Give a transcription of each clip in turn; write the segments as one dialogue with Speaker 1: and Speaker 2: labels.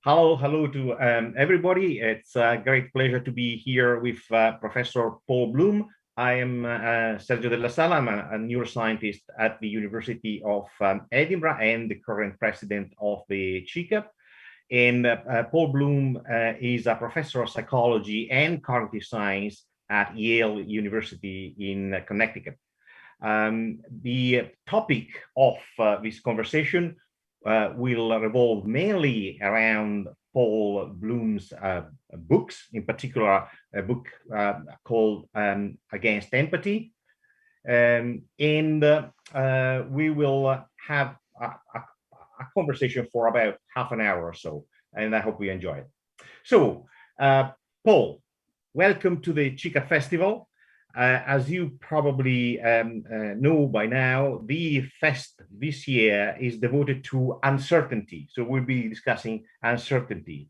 Speaker 1: Hello to everybody. It's a great pleasure to be here with Professor Paul Bloom. I am Sergio della Sala. I'm a neuroscientist at the University of Edinburgh and the current president of the CICAP. And Paul Bloom is a professor of psychology and cognitive science at Yale University in Connecticut. The topic of this conversation will revolve mainly around Paul Bloom's books, in particular a book called Against Empathy. And we will have a conversation for about half an hour or so, and I hope we enjoy it. So, Paul, welcome to the CICAP Festival. As you probably know by now, the fest this year is devoted to uncertainty. So we'll be discussing uncertainty.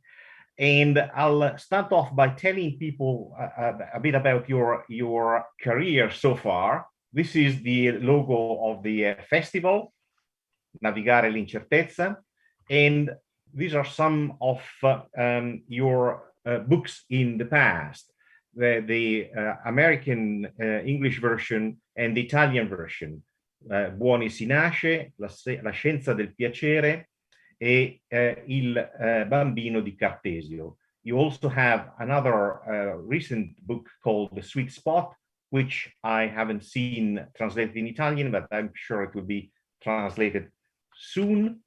Speaker 1: And I'll start off by telling people a bit about your career so far. This is the logo of the festival, Navigare l'incertezza. And these are some of your books in the past. The American English version and the Italian version, Buoni si nasce, la scienza del piacere e il bambino di Cartesio. You also have another recent book called The Sweet Spot, which I haven't seen translated in Italian, but I'm sure it will be translated soon.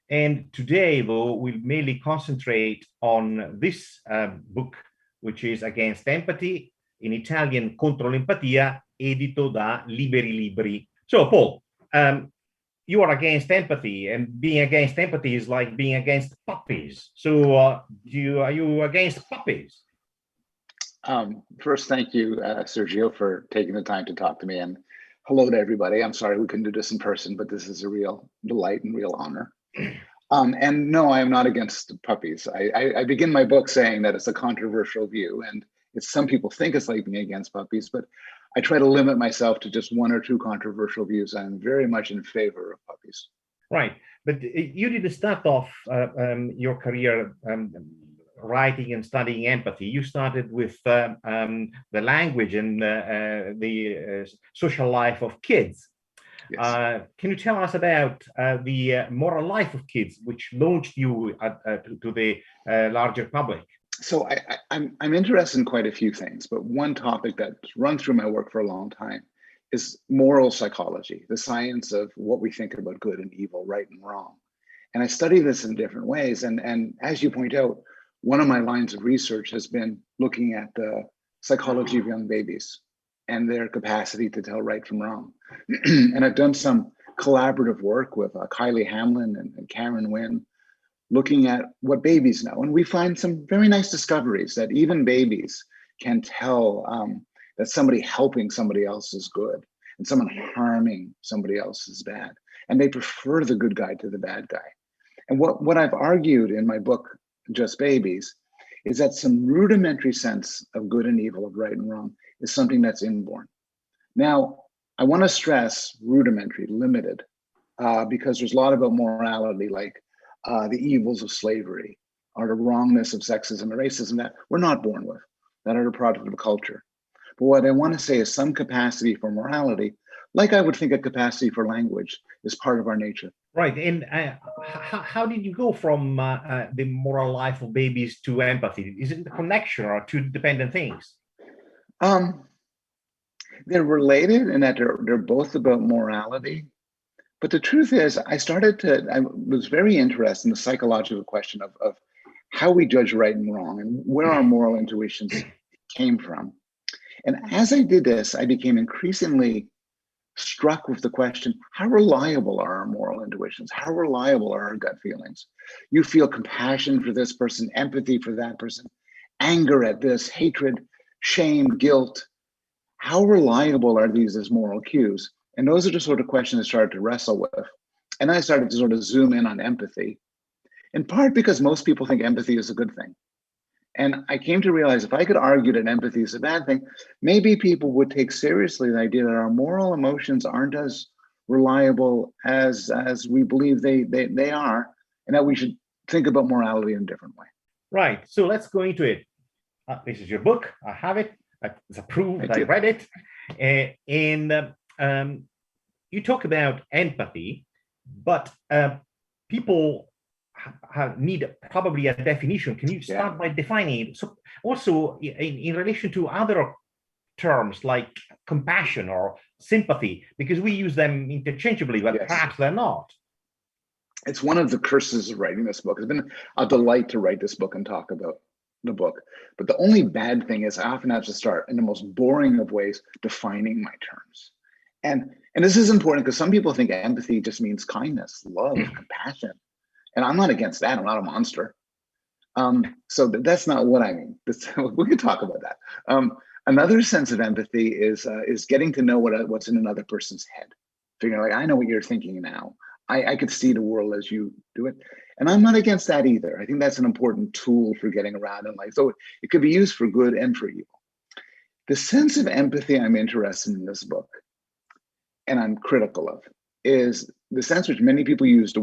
Speaker 1: And today, though, we'll mainly concentrate on this book, which is Against Empathy, in Italian Contro l'Empatia, edito da Liberi Libri. So, Paul, you are against empathy, and being against empathy is like being against puppies. So, are you against puppies?
Speaker 2: First, thank you, Sergio, for taking the time to talk to me, and hello to everybody. I'm sorry we couldn't do this in person, but this is a real delight and real honor. And no, I am not against puppies. I begin my book saying that it's a controversial view, and some people think it's like being against puppies, but I try to limit myself to just one or two controversial views. I'm very much in favor of puppies.
Speaker 1: Right, but you didn't start off your career writing and studying empathy. You started with the language and the social life of kids. Yes. Can you tell us about the moral life of kids, which launched you to the larger public?
Speaker 2: So I'm interested in quite a few things, but one topic that's run through my work for a long time is moral psychology, the science of what we think about good and evil, right and wrong. And I study this in different ways. And as you point out, one of my lines of research has been looking at the psychology of young babies and their capacity to tell right from wrong. And I've done some collaborative work with Kylie Hamlin and Karen Wynn, looking at what babies know. And we find some very nice discoveries that even babies can tell that somebody helping somebody else is good and someone harming somebody else is bad. And they prefer the good guy to the bad guy. And what I've argued in my book, Just Babies, is that some rudimentary sense of good and evil, of right and wrong, is something that's inborn. Now, I want to stress rudimentary, limited, because there's a lot about morality, like the evils of slavery or the wrongness of sexism and racism that we're not born with, that are the product of culture. But what I want to say is some capacity for morality, like I would think a capacity for language, is part of our nature.
Speaker 1: Right. And how did you go from the moral life of babies to empathy? Is it a connection or two dependent things?
Speaker 2: They're related in that they're both about morality. But the truth is, I was very interested in the psychological question of how we judge right and wrong and where our moral intuitions came from. And as I did this, I became increasingly struck with the question, how reliable are our moral intuitions? How reliable are our gut feelings? You feel compassion for this person, empathy for that person, anger at this, hatred, shame, guilt. How reliable are these as moral cues? And those are the sort of questions I started to wrestle with. And I started to sort of zoom in on empathy, in part because most people think empathy is a good thing. And I came to realize if I could argue that empathy is a bad thing, maybe people would take seriously the idea that our moral emotions aren't as reliable as we believe they are, and that we should think about morality in a different way.
Speaker 1: Right. So let's go into it. This is your book. I have it. It's approved. I read it. And you talk about empathy, but people need probably a definition. Can you start by defining it? So also in relation to other terms like compassion or sympathy, because we use them interchangeably, but perhaps they're not.
Speaker 2: It's one of the curses of writing this book. It's been a delight to write this book and talk about the book. But the only bad thing is I often have to start in the most boring of ways defining my terms. And this is important because some people think empathy just means kindness, love, compassion. And I'm not against that. I'm not a monster. So that's not what I mean. We can talk about that. Another sense of empathy is getting to know what's in another person's head. Figuring like, I know what you're thinking now. I could see the world as you do it. And I'm not against that either. I think that's an important tool for getting around in life. So it could be used for good and for evil. The sense of empathy I'm interested in this book, and I'm critical of, is the sense which many people use the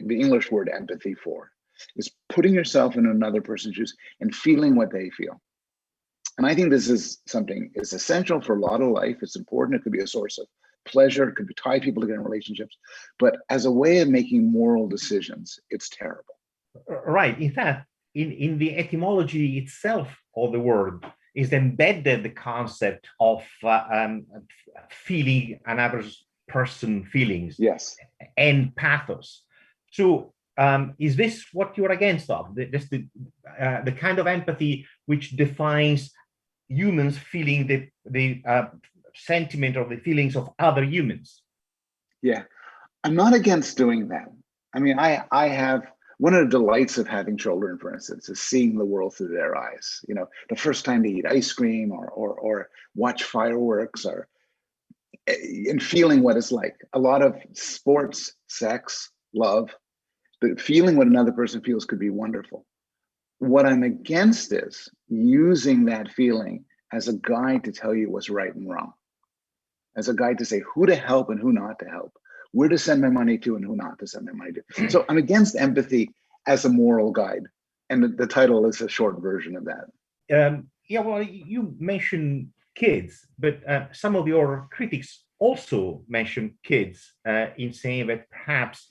Speaker 2: English word empathy for, is putting yourself in another person's shoes and feeling what they feel. And I think this is something is essential for a lot of life. It's important. It could be a source of pleasure. It could tie people together in relationships. But as a way of making moral decisions, it's terrible.
Speaker 1: Right. In fact, in the etymology itself of the word is embedded the concept of feeling another person's feelings.
Speaker 2: Yes.
Speaker 1: And pathos. So is this what you're against of? The kind of empathy which defines humans feeling the sentiment or the feelings of other humans?
Speaker 2: Yeah, I'm not against doing that. I mean, I have one of the delights of having children, for instance, is seeing the world through their eyes. You know, the first time they eat ice cream or watch fireworks and feeling what it's like. A lot of sports, sex, love, but feeling what another person feels could be wonderful. What I'm against is using that feeling as a guide to tell you what's right and wrong, as a guide to say who to help and who not to help, where to send my money to and who not to send my money to. So I'm against empathy as a moral guide. And the title is a short version of that.
Speaker 1: Yeah, well, you mentioned kids, but some of your critics also mention kids in saying that perhaps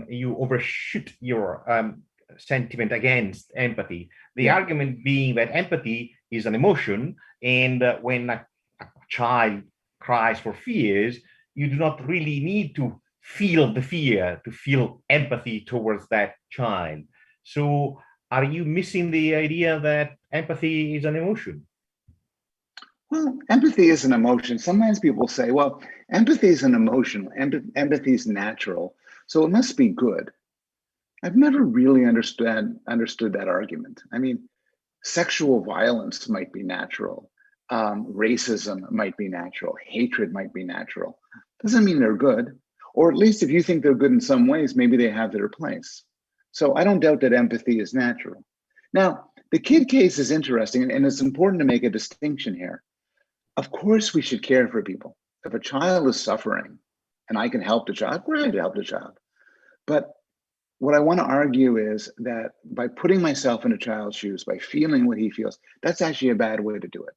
Speaker 1: you overshoot your sentiment against empathy. The argument being that empathy is an emotion, and when a child cries for fears, you do not really need to feel the fear to feel empathy towards that child. So are you missing the idea that empathy is an emotion?
Speaker 2: Well, empathy is an emotion. Sometimes people say, well, empathy is an emotion. Empathy is natural, so it must be good. I've never really understood that argument. I mean, sexual violence might be natural. Racism might be natural. Hatred might be natural. Doesn't mean they're good. Or at least if you think they're good in some ways, maybe they have their place. So I don't doubt that empathy is natural. Now, the kid case is interesting, and it's important to make a distinction here. Of course, we should care for people. If a child is suffering and I can help the child, we're going to help the child. But what I want to argue is that by putting myself in a child's shoes, by feeling what he feels, that's actually a bad way to do it.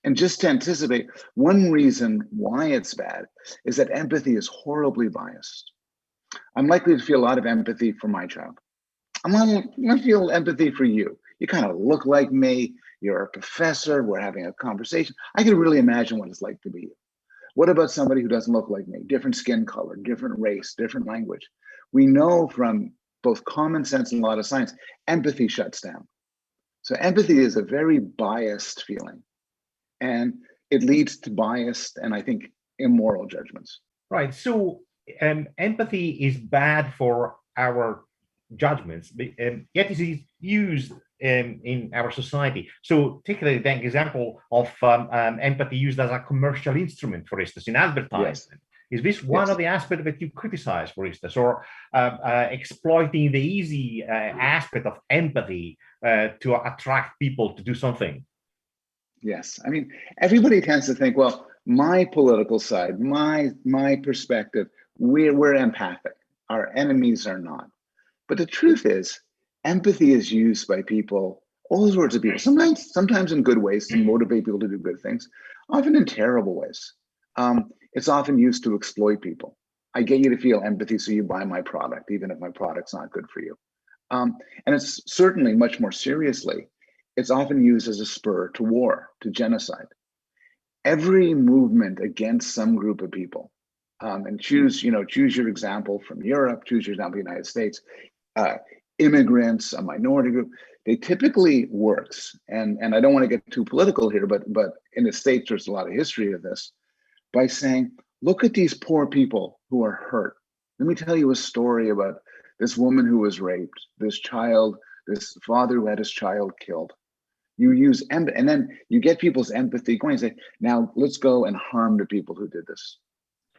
Speaker 2: And just to anticipate, one reason why it's bad is that empathy is horribly biased. I'm likely to feel a lot of empathy for my child. I'm going to feel empathy for you. You kind of look like me. You're a professor. We're having a conversation. I can really imagine what it's like to be you. What about somebody who doesn't look like me? Different skin color, different race, different language. We know from both common sense and a lot of science, empathy shuts down. So empathy is a very biased feeling, and it leads to biased and I think immoral judgments.
Speaker 1: Right. So empathy is bad for our judgments, yet it is used in our society. So take the example of empathy used as a commercial instrument, for instance, in advertising. Yes. Is this one of the aspects that you criticize, for instance, or exploiting the easy aspect of empathy to attract people to do something?
Speaker 2: Yes. I mean, everybody tends to think, well, my political side, my perspective, we're empathic. Our enemies are not. But the truth is, empathy is used by people, all sorts of people, sometimes in good ways to motivate people to do good things, often in terrible ways. It's often used to exploit people. I get you to feel empathy so you buy my product, even if my product's not good for you. And it's certainly much more seriously, it's often used as a spur to war, to genocide. Every movement against some group of people, and choose your example from Europe, choose your example of the United States, immigrants, a minority group, they typically works. And I don't want to get too political here, but in the States, there's a lot of history of this, by saying, look at these poor people who are hurt. Let me tell you a story about this woman who was raped, this father who had his child killed. You use empathy, and then you get people's empathy going and say, now let's go and harm the people who did this.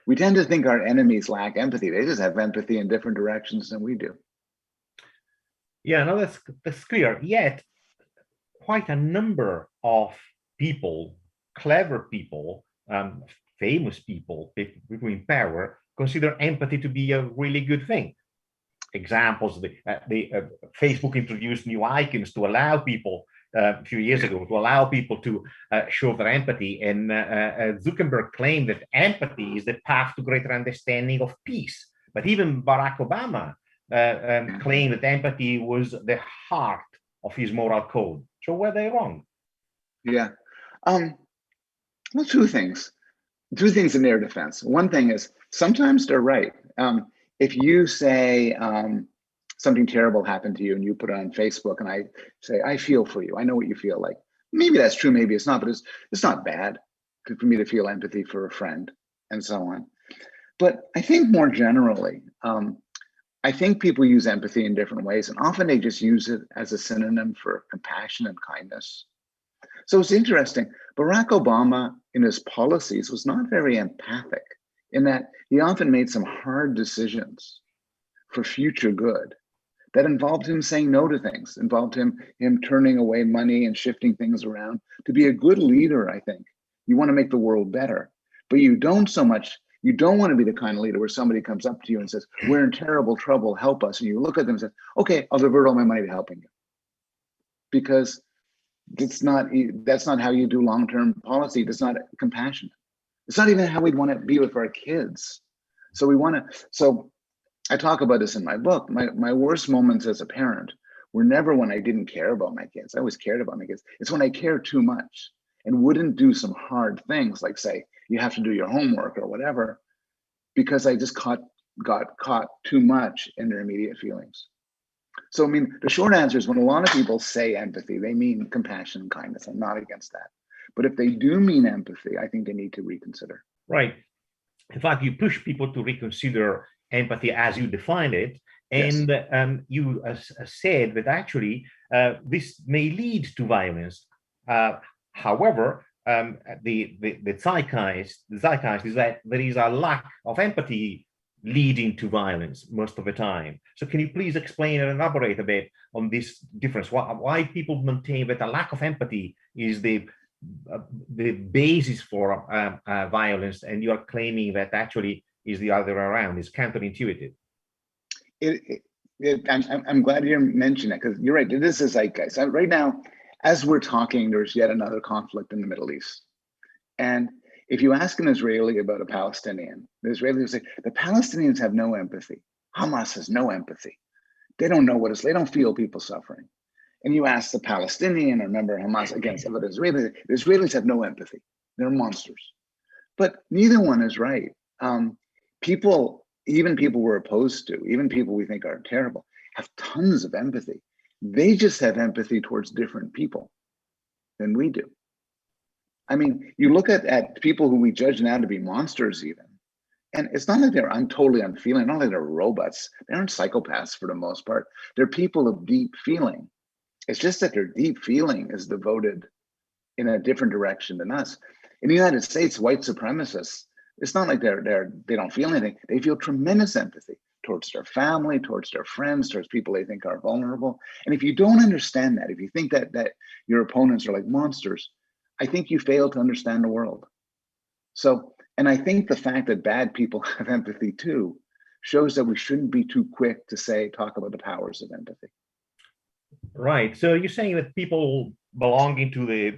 Speaker 2: We tend to think our enemies lack empathy. They just have empathy in different directions than we do.
Speaker 1: Yeah, no, that's clear. Yet, quite a number of people, clever people, famous people, people in power, consider empathy to be a really good thing. Examples: Facebook introduced new icons to allow people a few years ago to allow people to show their empathy, and Zuckerberg claimed that empathy is the path to greater understanding of peace. But even Barack Obama claimed that empathy was the heart of his moral code. So were they wrong?
Speaker 2: Yeah. Well, two things in their defense. One thing is sometimes they're right. If you say something terrible happened to you and you put it on Facebook and I say, I feel for you, I know what you feel like. Maybe that's true, maybe it's not, but it's not bad for me to feel empathy for a friend and so on. But I think more generally, I think people use empathy in different ways, and often they just use it as a synonym for compassion and kindness. So it's interesting. Barack Obama, in his policies, was not very empathic, in that he often made some hard decisions for future good that involved him saying no to things, involved him turning away money and shifting things around. To be a good leader, I think, you want to make the world better, but you don't want to be the kind of leader where somebody comes up to you and says, we're in terrible trouble, help us. And you look at them and say, okay, I'll divert all my money to helping you. Because that's not how you do long-term policy. That's not compassionate. It's not even how we'd want to be with our kids. So I talk about this in my book. My worst moments as a parent were never when I didn't care about my kids. I always cared about my kids. It's when I cared too much and wouldn't do some hard things, like say, you have to do your homework or whatever, because I just got caught too much in their immediate feelings. So, I mean, the short answer is when a lot of people say empathy, they mean compassion and kindness. I'm not against that. But if they do mean empathy, I think they need to reconsider.
Speaker 1: Right. In fact, you push people to reconsider empathy as you define it. And yes. You said that actually this may lead to violence. However, the zeitgeist is that there is a lack of empathy leading to violence most of the time. So can you please explain and elaborate a bit on this difference? Why people maintain that a lack of empathy is the basis for violence, and you are claiming that actually is the other way around, is counterintuitive?
Speaker 2: I'm glad you mentioned it, because you're right, this is zeitgeist. Right now, as we're talking, there's yet another conflict in the Middle East. And if you ask an Israeli about a Palestinian, the Israeli will say, the Palestinians have no empathy. Hamas has no empathy. They don't know they don't feel people suffering. And you ask the Palestinian or member of Hamas against the Israelis have no empathy. They're monsters. But neither one is right. Even people we're opposed to, even people we think are terrible, have tons of empathy. They just have empathy towards different people than we do. I mean, you look at people who we judge now to be monsters even, and it's not like they're totally unfeeling, not like they're robots. They aren't psychopaths for the most part. They're people of deep feeling. It's just that their deep feeling is devoted in a different direction than us. In the United States, white supremacists, it's not like they don't feel anything. They feel tremendous empathy towards their family, towards their friends, towards people they think are vulnerable. And if you don't understand that, if you think that your opponents are like monsters, I think you fail to understand the world. So, and I think the fact that bad people have empathy too shows that we shouldn't be too quick to talk about the powers of empathy.
Speaker 1: Right. So you're saying that people belonging to the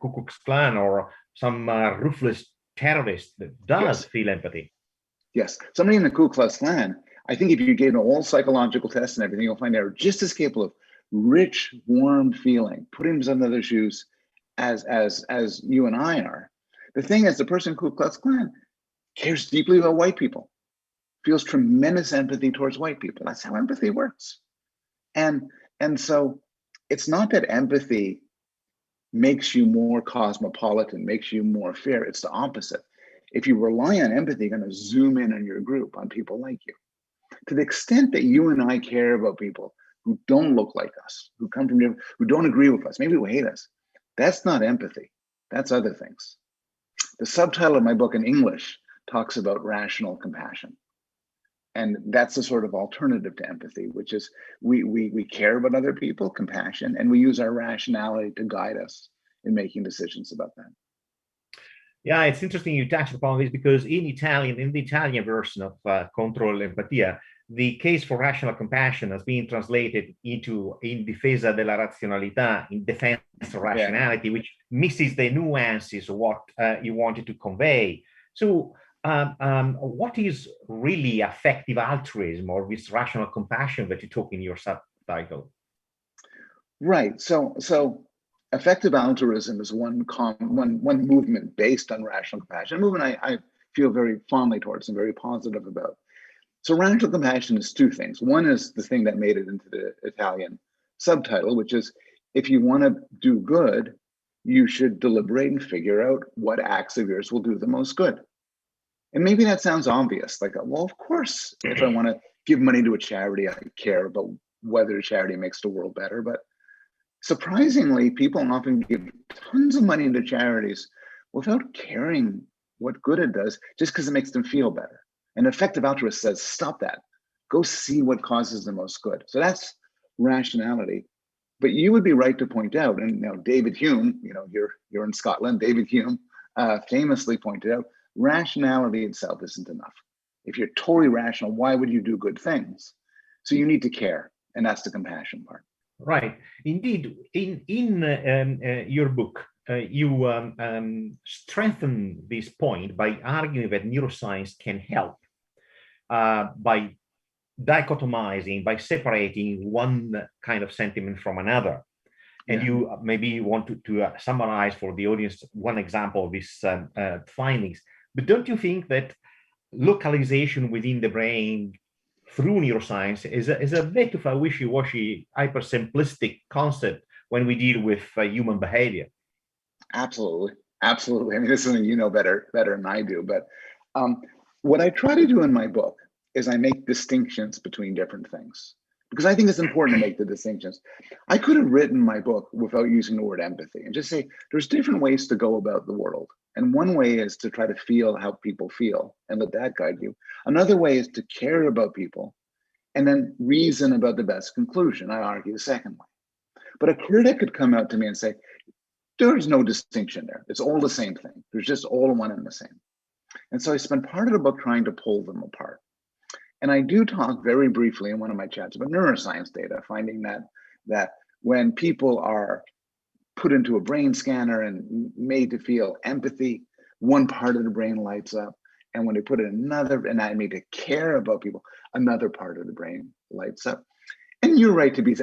Speaker 1: Ku Klux Klan or some ruthless terrorist that does feel empathy?
Speaker 2: Yes. Somebody in the Ku Klux Klan, I think if you gave them all psychological tests and everything, you'll find they're just as capable of rich, warm feeling, putting themselves in other shoes as you and I are. The thing is, the person in Ku Klux Klan cares deeply about white people, feels tremendous empathy towards white people. That's how empathy works. And so it's not that empathy makes you more cosmopolitan, makes you more fair. It's the opposite. If you rely on empathy, you're going to zoom in on your group, on people like you. To the extent that you and I care about people who don't look like us, who come from different, who don't agree with us, maybe who hate us, that's not empathy. That's other things. The subtitle of my book in English talks about rational compassion. And that's a sort of alternative to empathy, which is we care about other people, compassion, and we use our rationality to guide us in making decisions about that.
Speaker 1: Yeah, it's interesting you touched upon this because in the Italian version of Contro Empatia, the case for rational compassion has been translated into in difesa della razionalità, in defense of rationality, which misses the nuances of what you wanted to convey. So what is really effective altruism or this rational compassion that you took in your subtitle?
Speaker 2: Right. So effective altruism is one movement based on rational compassion, a movement I feel very fondly towards and very positive about. So rational compassion is two things. One is the thing that made it into the Italian subtitle, which is if you want to do good, you should deliberate and figure out what acts of yours will do the most good. And maybe that sounds obvious, like, well, of course, if I want to give money to a charity, I care about whether the charity makes the world better. But surprisingly, people often give tons of money to charities without caring what good it does, just because it makes them feel better. An effective altruist says, stop that. Go see what causes the most good. So that's rationality. But you would be right to point out, and David Hume, you're in Scotland, David Hume famously pointed out, rationality itself isn't enough. If you're totally rational, why would you do good things? So you need to care, and that's the compassion part.
Speaker 1: Right. Indeed, in your book, you strengthen this point by arguing that neuroscience can help by dichotomizing, by separating one kind of sentiment from another. And you maybe want to summarize for the audience one example of these findings. But don't you think that localization within the brain through neuroscience is a bit of a wishy-washy, hyper-simplistic concept when we deal with human behavior?
Speaker 2: Absolutely. Absolutely. I mean, this is something you know better than I do. But what I try to do in my book is I make distinctions between different things, because I think it's important to make the distinctions. I could have written my book without using the word empathy and just say there's different ways to go about the world. And one way is to try to feel how people feel and let that guide you. Another way is to care about people and then reason about the best conclusion. I argue the second way. But a critic could come out to me and say, there's no distinction there. It's all the same thing. There's just all one and the same. And so I spent part of the book trying to pull them apart. And I do talk very briefly in one of my chats about neuroscience data, finding that when people are put into a brain scanner and made to feel empathy, one part of the brain lights up. And when they put in another, and I made to care about people, another part of the brain lights up. And you're right to be,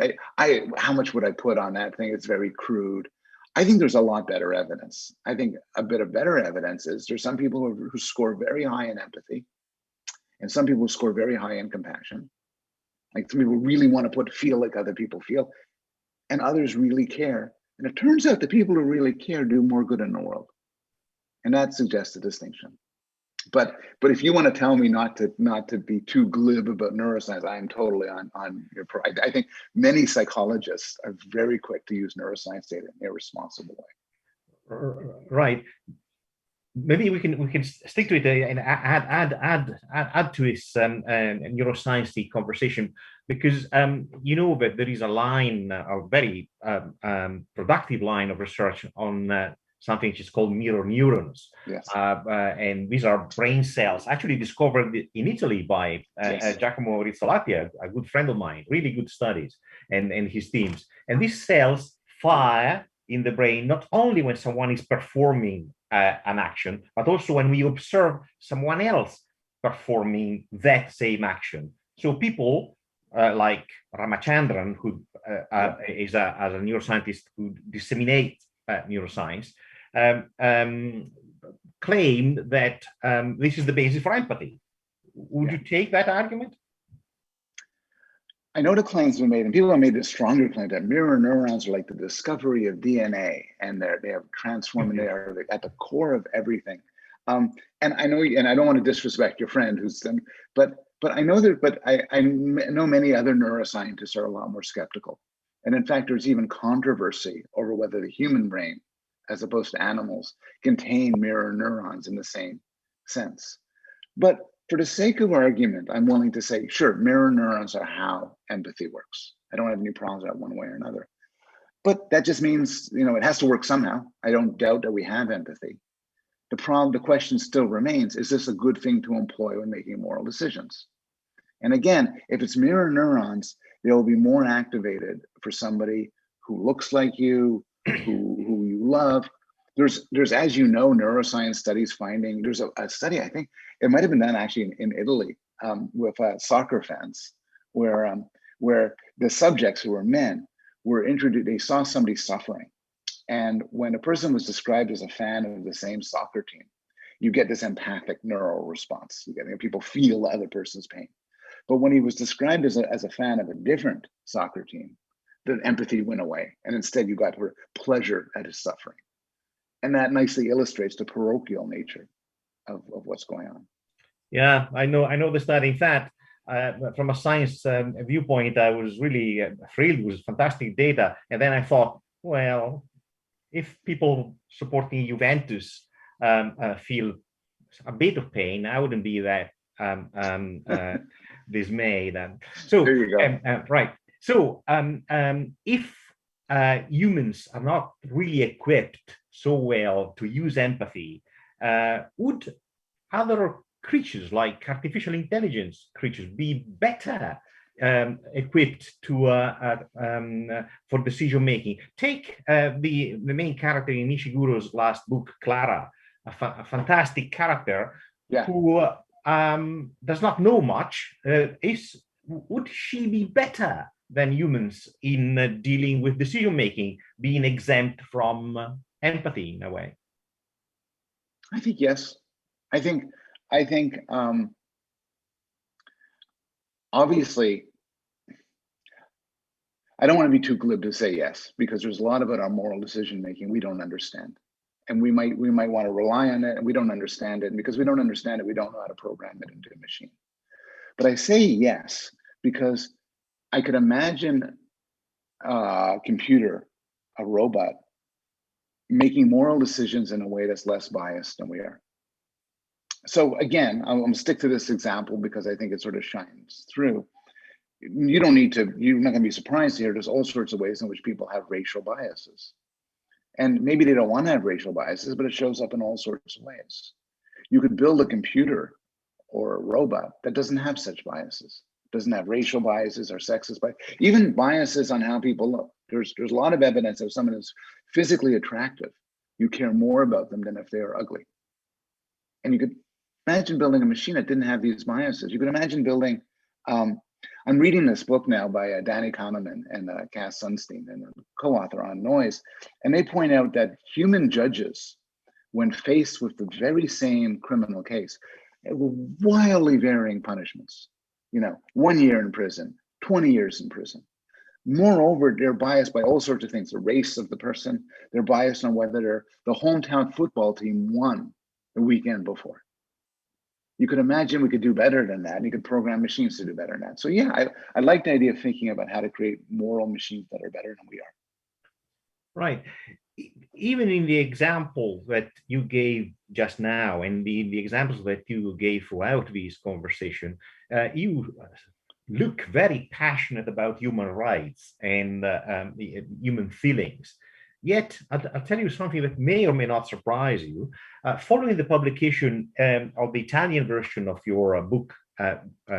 Speaker 2: how much would I put on that thing? It's very crude. I think there's a lot better evidence. I think a bit of better evidence is there's some people who score very high in empathy, and some people score very high in compassion. Like some people really want to feel like other people feel, and others really care. And it turns out the people who really care do more good in the world. And that suggests a distinction. But if you want to tell me not to be too glib about neuroscience, I am totally on your pride. I think many psychologists are very quick to use neuroscience data in an irresponsible way.
Speaker 1: Right. Maybe we can stick to it and add to this neuroscience conversation, because you know that there is a line, a very productive line of research on something which is called mirror neurons.
Speaker 2: Yes.
Speaker 1: And these are brain cells actually discovered in Italy by
Speaker 2: Yes.
Speaker 1: Giacomo Rizzolatti, a good friend of mine, really good studies, and his teams. And these cells fire in the brain not only when someone is performing an action, but also when we observe someone else performing that same action. So people like Ramachandran, who is a neuroscientist who disseminates neuroscience, claim that this is the basis for empathy. Would you take that argument?
Speaker 2: I know the claims have been made, and people have made this stronger claim that mirror neurons are like the discovery of DNA, and they have transformed, they are at the core of everything. And I know, and I don't want to disrespect your friend who's, but I know that, but I know many other neuroscientists are a lot more skeptical. And in fact, there's even controversy over whether the human brain, as opposed to animals, contain mirror neurons in the same sense. But for the sake of argument, I'm willing to say, sure, mirror neurons are how empathy works. I don't have any problems with that one way or another. But that just means, it has to work somehow. I don't doubt that we have empathy. The question still remains, is this a good thing to employ when making moral decisions? And again, if it's mirror neurons, they will be more activated for somebody who looks like you, who you love. There's, as you know, neuroscience studies finding, there's a study, I think it might have been done actually in Italy with soccer fans, where the subjects who were men were introduced, they saw somebody suffering. And when a person was described as a fan of the same soccer team, you get this empathic neural response. You get, people feel the other person's pain. But when he was described as a fan of a different soccer team, the empathy went away. And instead you got pleasure at his suffering. And that nicely illustrates the parochial nature of what's going on. Yeah,
Speaker 1: I know the study. In fact, from a science viewpoint, I was really thrilled with fantastic data. And then I thought, well, if people supporting Juventus feel a bit of pain, I wouldn't be that dismayed. So,
Speaker 2: there you go.
Speaker 1: Right. So, if humans are not really equipped so well to use empathy, would other creatures like artificial intelligence creatures be better equipped to for decision making? Take the main character in Ishiguro's last book, Clara, a fantastic character, who does not know much. Would she be better than humans in dealing with decision making, being exempt from empathy in a way?
Speaker 2: I think yes. I think obviously, I don't want to be too glib to say yes, because there's a lot about our moral decision making we don't understand, and we might want to rely on it, and we don't understand it, and because we don't understand it, we don't know how to program it into a machine. But I say yes because I could imagine a computer, a robot, making moral decisions in a way that's less biased than we are. So again, I'm going to stick to this example because I think it sort of shines through. You're not going to be surprised to hear there's all sorts of ways in which people have racial biases. And maybe they don't want to have racial biases, but it shows up in all sorts of ways. You could build a computer or a robot that doesn't have such biases, doesn't have racial biases or sexist biases, even biases on how people look. There's a lot of evidence that if someone is physically attractive, you care more about them than if they are ugly. And you could imagine building a machine that didn't have these biases. You could imagine building, I'm reading this book now by Danny Kahneman and Cass Sunstein, and a co-author on noise, and they point out that human judges, when faced with the very same criminal case, were wildly varying punishments. 1 year in prison, 20 years in prison. Moreover, they're biased by all sorts of things: the race of the person. They're biased on whether the hometown football team won the weekend before. You could imagine we could do better than that, and you could program machines to do better than that. So yeah, I like the idea of thinking about how to create moral machines that are better than we are.
Speaker 1: Right. Even in the example that you gave just now, and the examples that you gave throughout this conversation, you look very passionate about human rights and human feelings. Yet, I'll tell you something that may or may not surprise you. Following the publication of the Italian version of your book,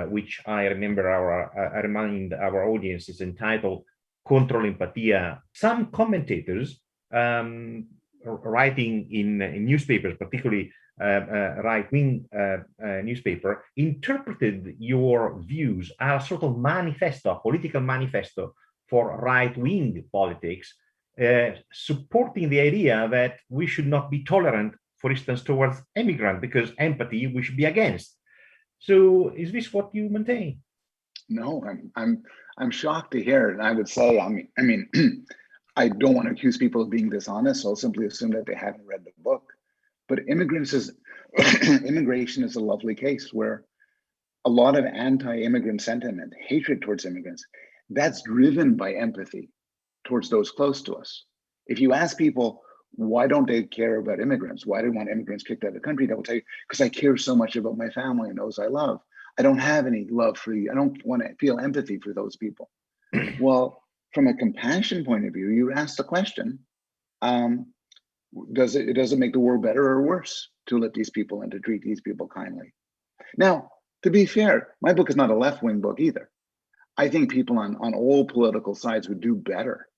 Speaker 1: which I remind our audience is entitled Contro, Empatia, some commentators writing in newspapers, particularly right-wing newspaper, interpreted your views as a sort of manifesto, a political manifesto for right-wing politics, supporting the idea that we should not be tolerant, for instance, towards immigrants, because empathy we should be against. So, is this what you maintain?
Speaker 2: No, I'm shocked to hear it. And I would say, I mean, I don't want to accuse people of being dishonest, so I'll simply assume that they haven't read the book. But immigration is a lovely case where a lot of anti-immigrant sentiment, hatred towards immigrants, that's driven by empathy towards those close to us. If you ask people, why don't they care about immigrants? Why do they want immigrants kicked out of the country? They will tell you, because I care so much about my family and those I love. I don't have any love for you. I don't want to feel empathy for those people. Well, from a compassion point of view, you ask the question, does it make the world better or worse to let these people and to treat these people kindly? Now, to be fair, my book is not a left-wing book either. I think people on all political sides would do better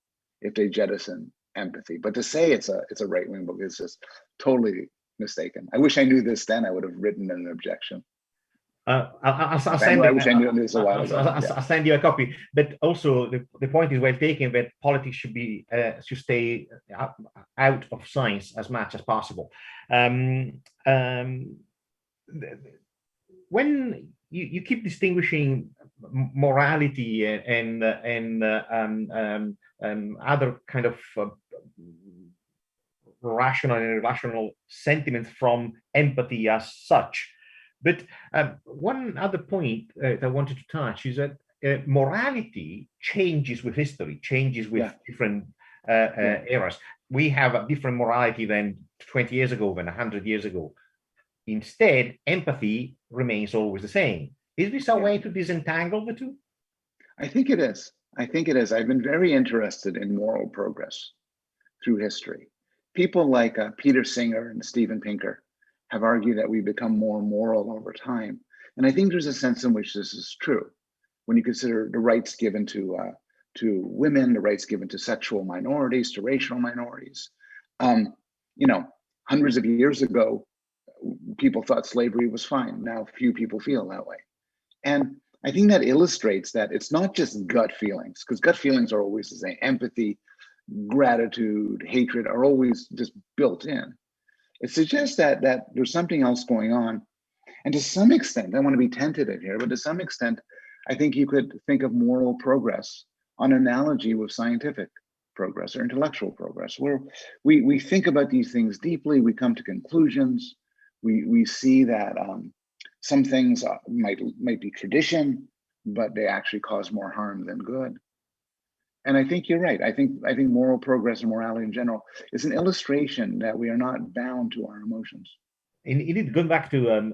Speaker 2: if they jettison empathy. But to say it's a right-wing book is just totally mistaken. I wish I knew this then. I would have written an objection.
Speaker 1: I'll send you a copy. But also, the point is well taken that politics should stay out of science as much as possible. When you keep distinguishing morality and other kind of rational and irrational sentiments from empathy as such. But one other point that I wanted to touch is that morality changes with history, changes with different eras. We have a different morality than 20 years ago, than 100 years ago. Instead, empathy remains always the same. Is this a way to disentangle the two?
Speaker 2: I think it is. I think it is. I've been very interested in moral progress through history. People like Peter Singer and Steven Pinker have argued that we become more moral over time. And I think there's a sense in which this is true. When you consider the rights given to women, the rights given to sexual minorities, to racial minorities. Hundreds of years ago, people thought slavery was fine. Now, few people feel that way. And I think that illustrates that it's not just gut feelings, because gut feelings are always the same. Empathy, gratitude, hatred are always just built in. It suggests that there's something else going on. And to some extent, I want to be tentative here, but to some extent, I think you could think of moral progress on analogy with scientific progress or intellectual progress, where we think about these things deeply, we come to conclusions, we see that some things might be tradition, but they actually cause more harm than good. And I think you're right. I think moral progress and morality in general is an illustration that we are not bound to our emotions.
Speaker 1: Indeed, going back to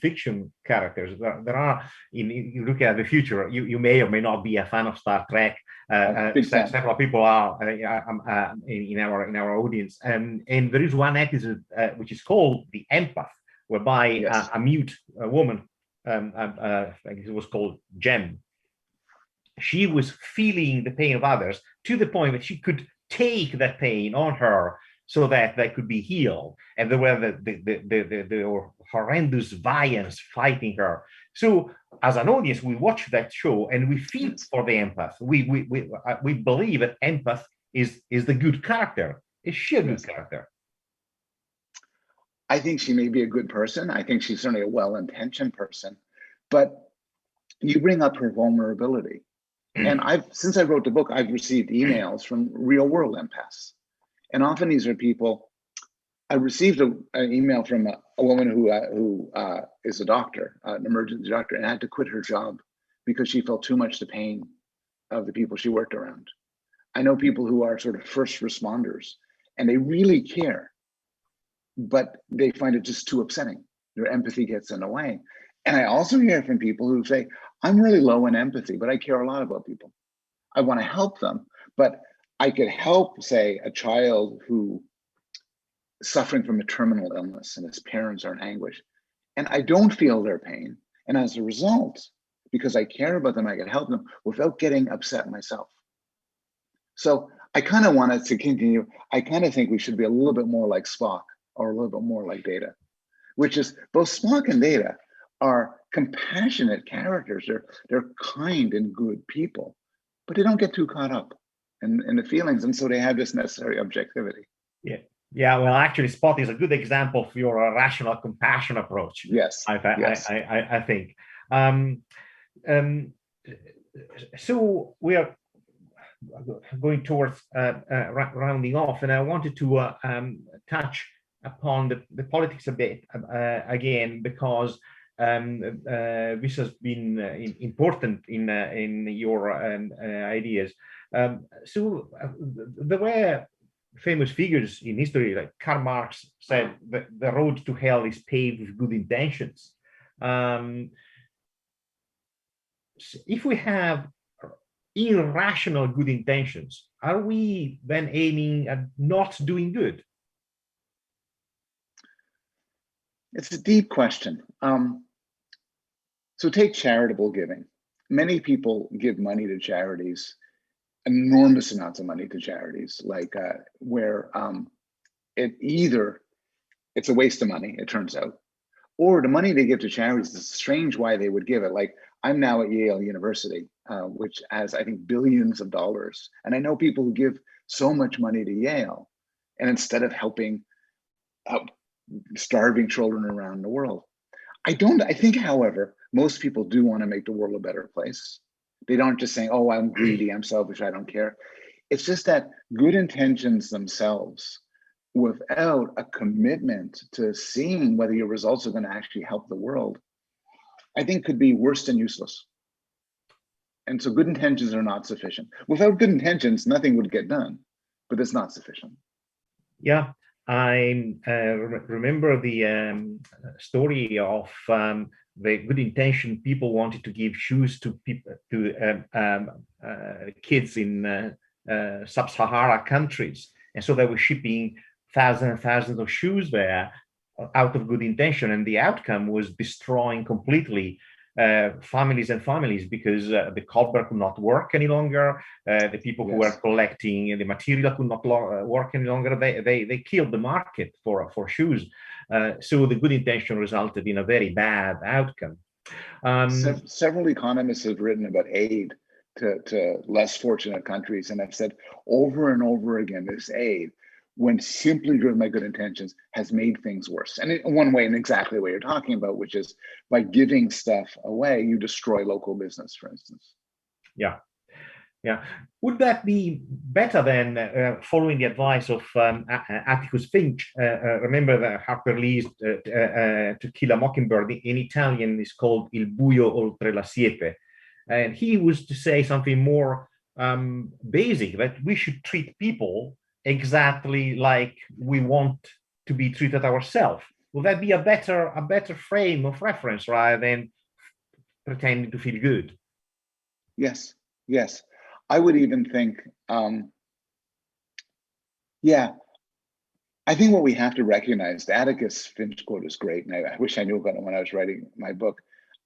Speaker 1: fiction characters, there are. You look at the future. You may or may not be a fan of Star Trek. Several people are in our audience, and there is one episode which is called "The Empath," whereby a mute woman, I think it was called Jem. She was feeling the pain of others to the point that she could take that pain on her so that they could be healed. And there were the horrendous violence fighting her. So as an audience, we watch that show and we feel for the empath. We believe that empath is the good character. Is she a good character?
Speaker 2: I think she may be a good person. I think she's certainly a well-intentioned person. But you bring up her vulnerability. And since I wrote the book, I've received emails from real-world empaths. And often these are people. I received an email from a woman who is a doctor, an emergency doctor, and had to quit her job because she felt too much the pain of the people she worked around. I know people who are sort of first responders, and they really care, but they find it just too upsetting. Their empathy gets in the way. And I also hear from people who say, I'm really low in empathy, but I care a lot about people. I want to help them, but I could help, say, a child who suffering from a terminal illness and his parents are in anguish, and I don't feel their pain. And as a result, because I care about them, I can help them without getting upset myself. So I kind of wanted to continue. I kind of think we should be a little bit more like Spock or a little bit more like Data, which is both Spock and Data are compassionate characters. They're kind and good people, but they don't get too caught up in the feelings. And so they have this necessary objectivity.
Speaker 1: Yeah. Yeah, well, actually, Spot is a good example of your rational compassion approach.
Speaker 2: Yes,
Speaker 1: I think. So we are going towards rounding off, and I wanted to touch upon the politics a bit again, because this has been important in your ideas. So there were famous figures in history, like Karl Marx said that the road to hell is paved with good intentions. If we have irrational good intentions, are we then aiming at not doing good?
Speaker 2: It's a deep question. So take charitable giving. Many people give money to charities, enormous amounts of money to charities, like where it's a waste of money, it turns out, or the money they give to charities is strange why they would give it. Like I'm now at Yale University, which has, I think, billions of dollars. And I know people who give so much money to Yale, and instead of helping out starving children around the world. I think, however, most people do want to make the world a better place. They don't just saying, oh, I'm greedy, I'm selfish, I don't care. It's just that good intentions themselves, without a commitment to seeing whether your results are going to actually help the world, I think could be worse than useless. And so good intentions are not sufficient. Without good intentions, nothing would get done, but it's not sufficient.
Speaker 1: Yeah, I remember the story of the good intention people wanted to give shoes to people, to kids in sub-Sahara countries, and so they were shipping thousands and thousands of shoes there out of good intention, and the outcome was destroying completely families and families, because the copper could not work any longer. The people who were collecting the material could not work any longer. They killed the market for shoes. So the good intention resulted in a very bad outcome.
Speaker 2: Several economists have written about aid to less fortunate countries, and I've said over and over again, this aid, when simply driven by good intentions, has made things worse. And in one way, in exactly what you're talking about, which is by giving stuff away, you destroy local business, for instance.
Speaker 1: Yeah. Yeah. Would that be better than following the advice of Atticus Finch? Remember that Harper Lee's To Kill a Mockingbird in Italian is called Il buio oltre la siepe. And he was to say something more basic, that we should treat people exactly like we want to be treated ourselves. Will that be a better frame of reference rather than pretending to feel good?
Speaker 2: Yes, yes. I would even think, yeah, I think what we have to recognize, the Atticus Finch quote is great, and I wish I knew about it when I was writing my book.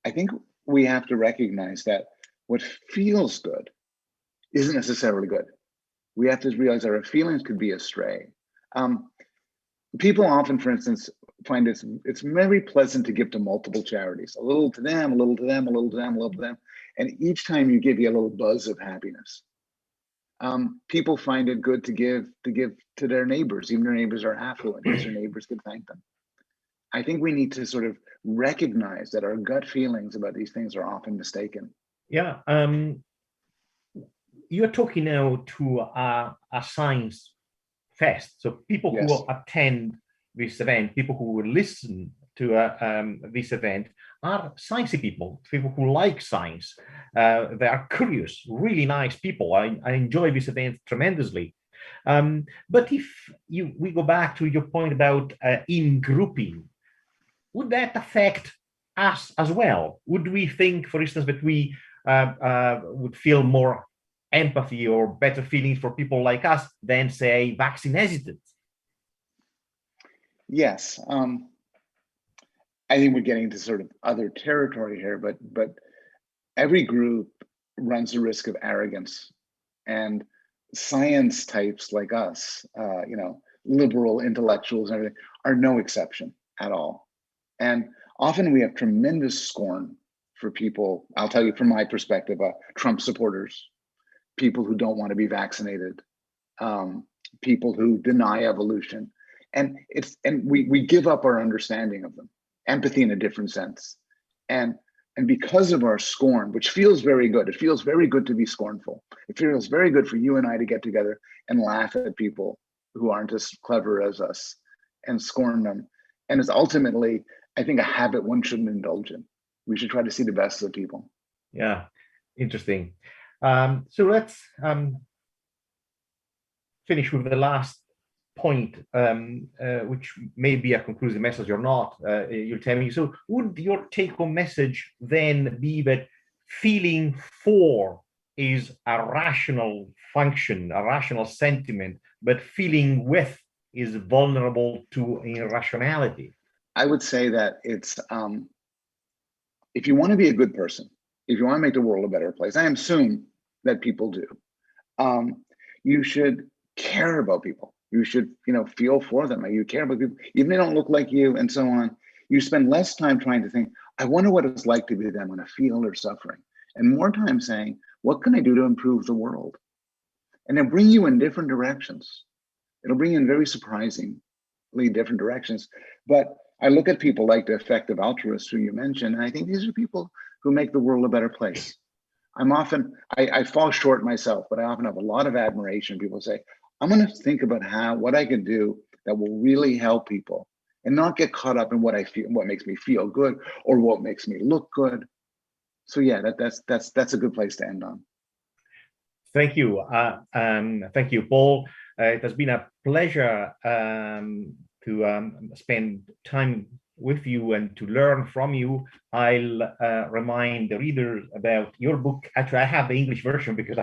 Speaker 2: I think we have to recognize that what feels good isn't necessarily good. We have to realize that our feelings could be astray. People often, for instance, find it's very pleasant to give to multiple charities, a little to them, a little to them, a little to them, a little to them. And each time you give, you a little buzz of happiness. People find it good to give to their neighbors, even their neighbors are affluent, because their neighbors could thank them. I think we need to sort of recognize that our gut feelings about these things are often mistaken.
Speaker 1: Yeah. You're talking now to a science fest. So people who will attend this event, people who will listen to this event are sciencey people who like science. They are curious, really nice people. I enjoy this event tremendously. But if we go back to your point about in-grouping, would that affect us as well? Would we think, for instance, that we would feel more empathy or better feelings for people like us than, say, vaccine hesitants?
Speaker 2: Yes. I think we're getting into sort of other territory here, but every group runs the risk of arrogance, and science types like us, liberal intellectuals and everything, are no exception at all. And often we have tremendous scorn for people. I'll tell you from my perspective, Trump supporters, people who don't want to be vaccinated, people who deny evolution, and we give up our understanding of them, empathy in a different sense, and because of our scorn, which feels very good, it feels very good to be scornful. It feels very good for you and I to get together and laugh at people who aren't as clever as us and scorn them. And it's ultimately, I think, a habit one shouldn't indulge in. We should try to see the best of people.
Speaker 1: Yeah, interesting. So let's finish with the last point, which may be a conclusive message or not. You'll tell me. So would your take-home message then be that feeling for is a rational function, a rational sentiment, but feeling with is vulnerable to irrationality?
Speaker 2: I would say that it's, if you want to be a good person, if you want to make the world a better place, I assume that people do, you should care about people. You should, feel for them. You care about people, even if they don't look like you and so on. You spend less time trying to think, I wonder what it's like to be them in a field or suffering, and more time saying, what can I do to improve the world? And it'll bring you in different directions. It'll bring you in very surprisingly different directions. But I look at people like the effective altruists who you mentioned, and I think these are people who make the world a better place. I fall short myself, but I often have a lot of admiration. People say, I'm going to think about what I can do that will really help people, and not get caught up in what I feel, what makes me feel good or what makes me look good. So yeah, that's a good place to end on.
Speaker 1: Thank you. Thank you, Paul. It has been a pleasure to spend time with you and to learn from you. I'll remind the readers about your book. Actually, I have the English version because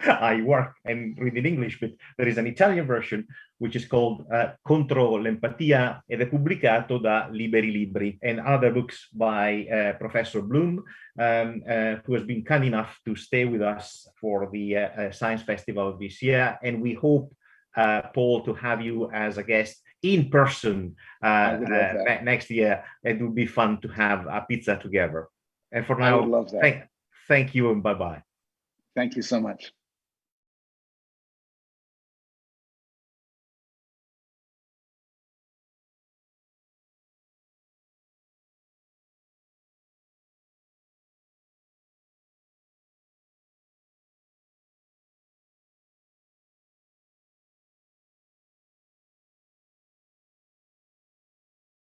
Speaker 1: I work and read in English, but there is an Italian version which is called Contro, l'Empatia, ed è pubblicato da Liberi Libri, and other books by Professor Bloom, who has been kind enough to stay with us for the Science Festival this year. And we hope, Paul, to have you as a guest in person next year. It would be fun to have a pizza together. And for now,
Speaker 2: I would love that.
Speaker 1: Thank you and bye-bye.
Speaker 2: Thank you so much.